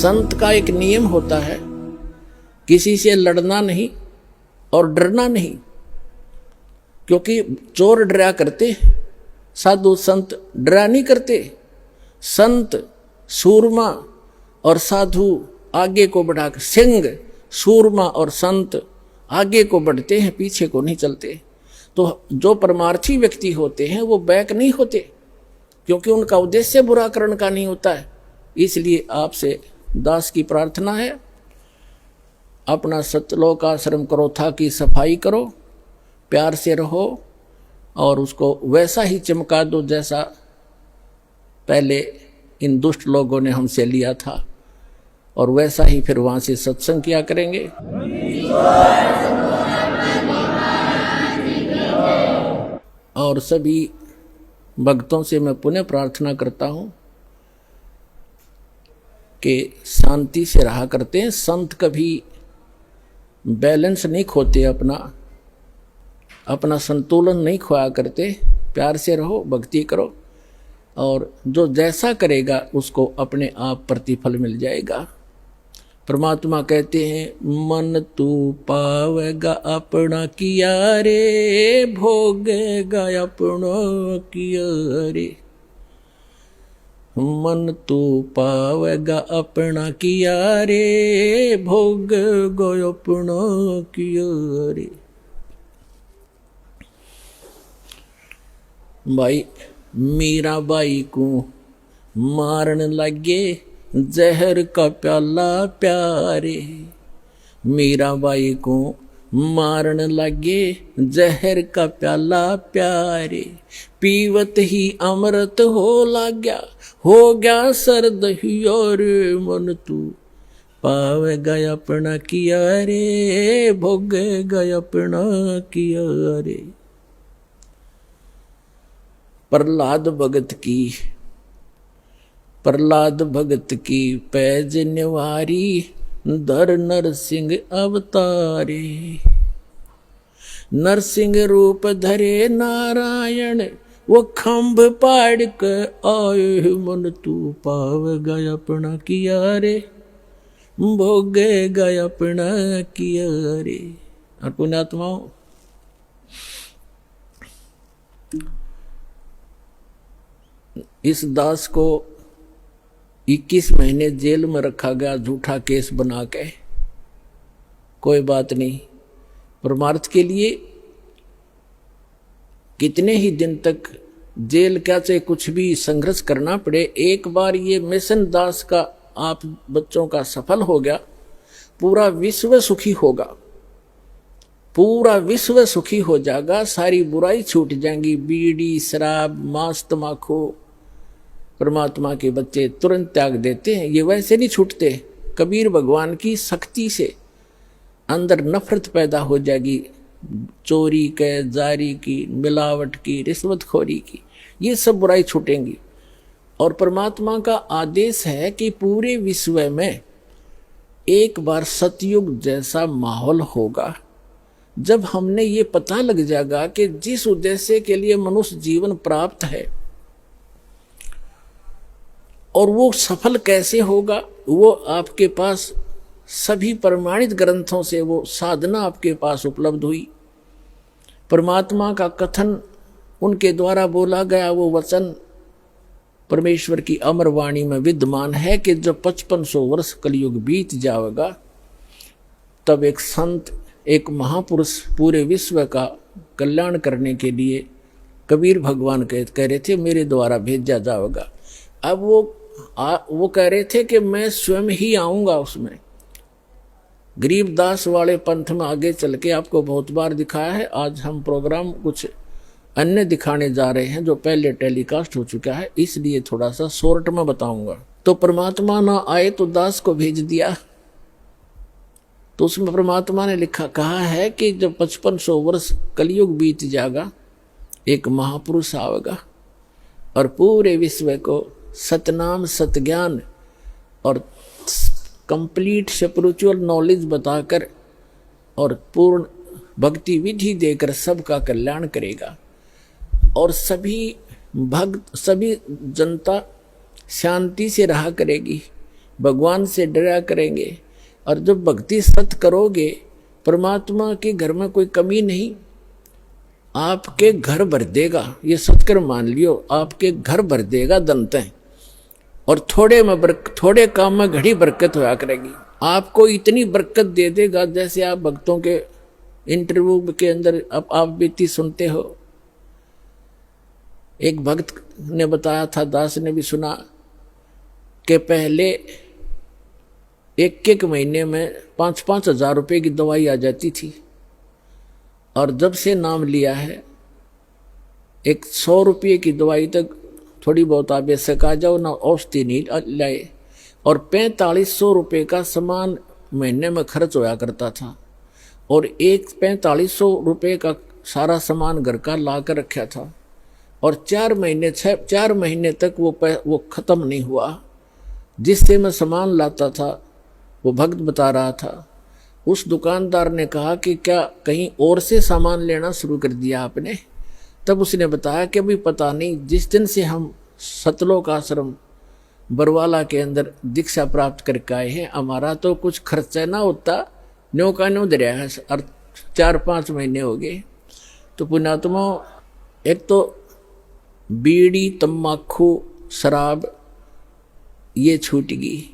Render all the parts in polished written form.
संत का एक नियम होता है, किसी से लड़ना नहीं और डरना नहीं, क्योंकि चोर डरा करते, साधु संत डरा नहीं करते। संत सूरमा और साधु आगे को बढ़ाकर, सिंह सूरमा और संत आगे को बढ़ते हैं, पीछे को नहीं चलते। तो जो परमार्थी व्यक्ति होते हैं वो बैक नहीं होते, क्योंकि उनका उद्देश्य बुरा करने का नहीं होता है। इसलिए आपसे दास की प्रार्थना है, अपना सतलोक आश्रम करो था कि सफाई करो, प्यार से रहो और उसको वैसा ही चमका दो जैसा पहले इन दुष्ट लोगों ने हमसे लिया था, और वैसा ही फिर वहां से सत्संग किया करेंगे। और सभी भक्तों से मैं पुनः प्रार्थना करता हूं कि शांति से रहा करते हैं। संत कभी बैलेंस नहीं खोते, अपना संतुलन नहीं खोया करते। प्यार से रहो, भक्ति करो, और जो जैसा करेगा उसको अपने आप प्रतिफल मिल जाएगा। परमात्मा कहते हैं, मन तू पावेगा अपना किया रे, भोगेगा अपना किया रे। मन तू पावेगा अपना किया रे, भोगेगा अपना किया रे। भाई मीरा बाई को मारन लगे जहर का प्याला प्यारे, मीरा बाई को मारन लगे जहर का प्याला प्यारे। पीवत ही अमृत हो गया सर्द ही और मन तू पावेगा अपना किया रे, भोगेगा अपना किया रे। प्रहलाद भगत की पैज निवारी, धर नरसिंह अवतारे। नरसिंह रूप धरे नारायण, वो खंभ पाड़ के आए, मन तू पावेगा अपना किया रे, भोगेगा अपना किया रे। और पुण्यात्माओं, इस दास को 21 महीने जेल में रखा गया झूठा केस बना के। कोई बात नहीं, परमार्थ के लिए कितने ही दिन तक जेल क्या चाहे कुछ भी संघर्ष करना पड़े, एक बार ये मिशन दास का आप बच्चों का सफल हो गया, पूरा विश्व सुखी होगा, पूरा विश्व सुखी हो जाएगा। सारी बुराई छूट जाएंगी, बीड़ी शराब मांस तमाकू परमात्मा के बच्चे तुरंत त्याग देते हैं, ये वैसे नहीं छूटते। कबीर भगवान की शक्ति से अंदर नफरत पैदा हो जाएगी, चोरी के, जारी की, मिलावट की, रिश्वतखोरी की, ये सब बुराई छूटेंगी। और परमात्मा का आदेश है कि पूरे विश्व में एक बार सतयुग जैसा माहौल होगा, जब हमने ये पता लग जाएगा कि जिस उद्देश्य के लिए मनुष्य जीवन प्राप्त है और वो सफल कैसे होगा, वो आपके पास सभी प्रमाणित ग्रंथों से वो साधना आपके पास उपलब्ध हुई। परमात्मा का कथन उनके द्वारा बोला गया वो वचन परमेश्वर की अमर वाणी में विद्यमान है कि जब 5500 वर्ष कलयुग बीत जाएगा, तब एक संत, एक महापुरुष पूरे विश्व का कल्याण करने के लिए कबीर भगवान कह रहे थे मेरे द्वारा भेजा जाएगा। अब वो कह रहे थे कि मैं स्वयं ही आऊंगा उसमें। गरीबदास वाले पंथ में आगे चल के आपको बहुत बार दिखाया है। आज हम प्रोग्राम कुछ अन्य दिखाने जा रहे हैं जो पहले टेलीकास्ट हो चुका है, इसलिए थोड़ा सा शॉर्ट में बताऊंगा। तो परमात्मा ना आए तो दास को भेज दिया, तो उसमें परमात्मा ने कहा है कि जब 5500 वर्ष कलयुग बीत जाएगा, एक महापुरुष आवेगा और पूरे विश्व को सतनाम सतज्ञान और कंप्लीट स्पिरिचुअल नॉलेज बताकर और पूर्ण भक्ति विधि देकर सबका कल्याण करेगा। और सभी भक्त, सभी जनता शांति से रहा करेगी, भगवान से डरा करेंगे। और जब भक्ति सत करोगे, परमात्मा के घर में कोई कमी नहीं, आपके घर भर देगा। ये सत्कर मान लियो, आपके घर भर देगा दंतें। और थोड़े काम में घड़ी बरकत होया करेगी। आपको इतनी बरकत दे देगा, जैसे आप भक्तों के इंटरव्यू के अंदर आप बीती सुनते हो। एक भक्त ने बताया था, दास ने भी सुना, कि पहले एक महीने में 5-5 हजार रुपये की दवाई आ जाती थी, और जब से नाम लिया है 100 रुपये की दवाई तक थोड़ी बहुत आवश्यक आ जाओ ना, औषधि नहीं लाए। और 4500 रुपये का सामान महीने में खर्च होया करता था, और 4500 रुपये का सारा सामान घर का ला कर रखा था। और 4 महीने तक वो ख़त्म नहीं हुआ। जिससे मैं सामान लाता था, वो भक्त बता रहा था, उस दुकानदार ने कहा कि क्या कहीं और से सामान लेना शुरू कर दिया आपने? तब उसने बताया कि अभी पता नहीं, जिस दिन से हम सतलोक आश्रम बरवाला के अंदर दीक्षा प्राप्त करके आए हैं, हमारा तो कुछ खर्चा ना होता, न्यों का न्यों दरिया है। और 4-5 महीने हो गए। तो पुण्यात्मा, एक तो बीड़ी, तम्बाकू, शराब ये छूट गई,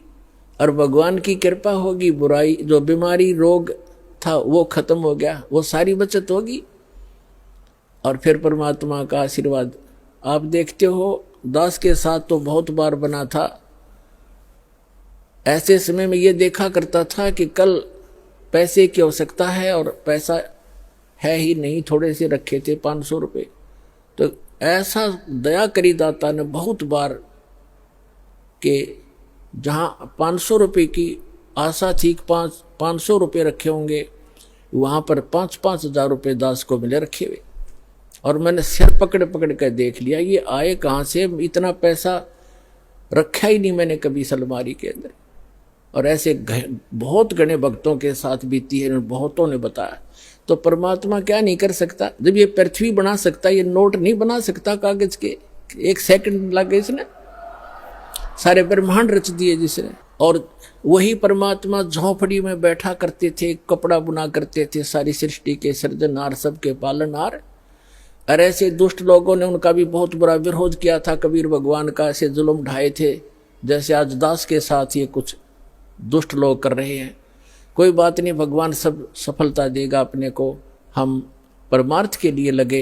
और भगवान की कृपा होगी, बुराई जो बीमारी रोग था वो खत्म हो गया, वो सारी बचत होगी। और फिर परमात्मा का आशीर्वाद आप देखते हो। दास के साथ तो बहुत बार बना था। ऐसे समय में ये देखा करता था कि कल पैसे की आवश्यकता है, और पैसा है ही नहीं, थोड़े से रखे थे 500 रुपये। तो ऐसा दया करी दाता ने बहुत बार कि जहाँ 500 रुपये की आशा थी, 500 रुपये रखे होंगे, वहाँ पर 5-5 हजार रुपये दास को मिले रखे हुए। और मैंने सिर पकड़ कर देख लिया, ये आए कहाँ से, इतना पैसा रखा ही नहीं मैंने कभी अलमारी के अंदर। और ऐसे बहुत घने भक्तों के साथ बीती है, बहुतों ने बताया। तो परमात्मा क्या नहीं कर सकता? जब ये पृथ्वी बना सकता, ये नोट नहीं बना सकता कागज के, 1 सेकंड लगे इसने, सारे ब्रह्मांड रच दिए जिसने। और वही परमात्मा झोपड़ी में बैठा करते थे, कपड़ा बुना करते थे, सारी सृष्टि के सृजनहार, सबके पालनहार। और ऐसे दुष्ट लोगों ने उनका भी बहुत बुरा विरोध किया था, कबीर भगवान का ऐसे जुल्म ढाए थे, जैसे आज दास के साथ ये कुछ दुष्ट लोग कर रहे हैं। कोई बात नहीं, भगवान सब सफलता देगा अपने को। हम परमार्थ के लिए लगे।